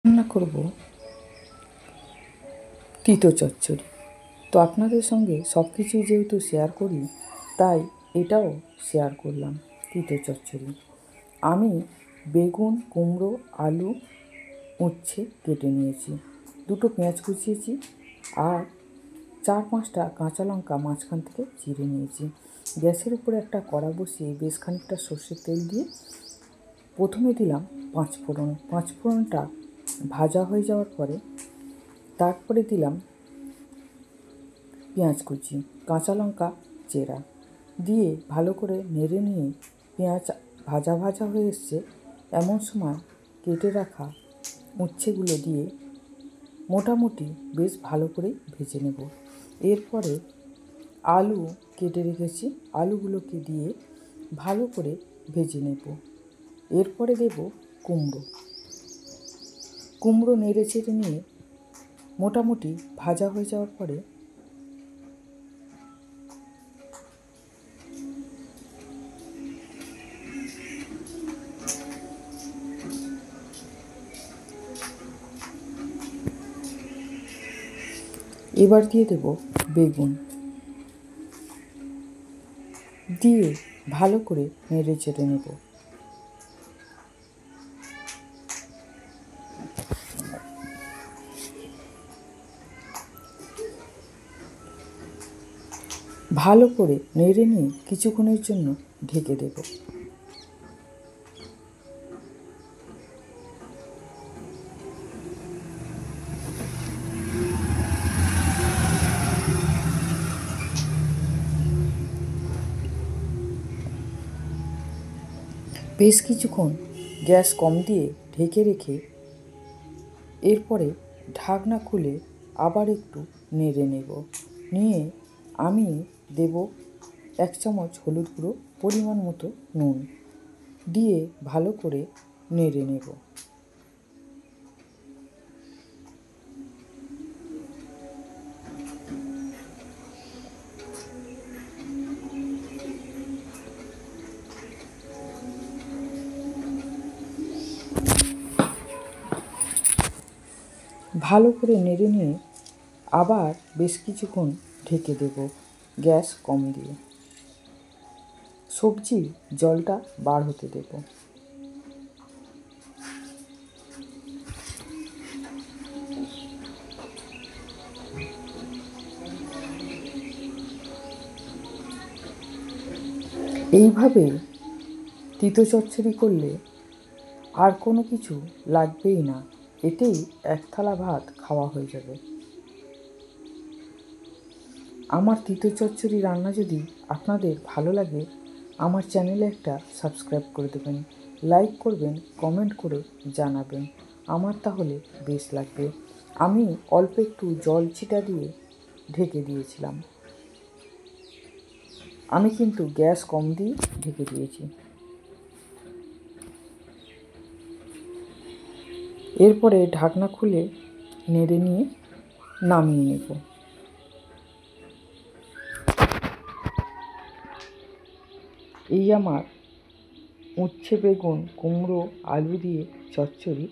রান্না করব তিতো চচ্চড়ি। তো আপনাদের সঙ্গে সব কিছুই যেহেতু শেয়ার করি, তাই এটাও শেয়ার করলাম। তিতো চচ্চড়ি আমি বেগুন, কুমড়ো, আলু, উচ্ছে কেটে নিয়েছি, দুটো পেঁয়াজ কুচিয়েছি, আর 4-5টা কাঁচা লঙ্কা মাঝখান থেকে চিড়ে নিয়েছি। গ্যাসের উপরে একটা কড়া বসিয়ে বেশ খানিকটা সর্ষের তেল দিয়ে প্রথমে দিলাম পাঁচফোড়ন। পাঁচফোড়নটা ভাজা হয়ে যাওয়ার পরে তারপরে দিলাম পেঁয়াজ কুচি, কাঁচা লঙ্কা চেরা দিয়ে ভালো করে নেড়ে নিয়ে পেঁয়াজ ভাজা ভাজা হয়ে এসছে, এমন সময় কেটে রাখা উচ্ছেগুলো দিয়ে মোটামুটি বেশ ভালো করে ভেজে নেব। এরপরে আলু কেটে রেখেছি, আলুগুলোকে দিয়ে ভালো করে ভেজে নেব। এরপরে দেব কুমড়ো নেড়ে চেড়ে নিয়ে মোটামুটি ভাজা হয়ে যাওয়ার পরে এবার দিয়ে দেব বেগুন, দিয়ে ভালো করে নেড়ে চেড়ে নেব। ভালো করে নেড়ে নিয়ে কিছুক্ষণের জন্য ঢেকে দেব। বেশ কিছুক্ষণ গ্যাস কম দিয়ে ঢেকে রেখে এরপরে ঢাকনা খুলে আবার একটু নেড়ে নেব। নিয়ে আমি দেব 1 চামচ হলুদ গুঁড়ো, পরিমাণ মতো নুন দিয়ে ভালো করে নেড়ে নেব। ভালো করে নেড়ে নিয়ে আবার বেশ কিছুক্ষণ ঢেকে দেব গ্যাস কম দিয়ে। সবজির জলটা বার হতে দেব। এইভাবে তিতো চচ্চড়ি করলে আর কোনো কিছু লাগবেই না, এতেই 1 থালা ভাত খাওয়া হয়ে যাবে। আমার তিতো চচ্চড়ি রান্না যদি আপনাদের ভালো লাগে, আমার চ্যানেলে একটা সাবস্ক্রাইব করে দেবেন, লাইক করবেন, কমেন্ট করে জানাবেন, আমার তাহলে বেশ লাগবে। আমি অল্প একটু জল ছিটা দিয়ে ঢেকে দিয়েছিলাম। আমি কিন্তু গ্যাস কম দিয়ে ঢেকে দিয়েছি। এরপরে ঢাকনা খুলে নেড়ে নিয়ে নামিয়ে নেব। এই আমার উচ্ছে, বেগুন, কুমড়ো, আলু দিয়ে চচ্চড়ি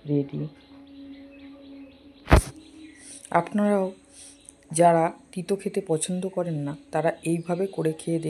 রেডি। আপনারাও যারা তিতো খেতে পছন্দ করেন না, তারা এইভাবে করে খেয়ে দেখুন।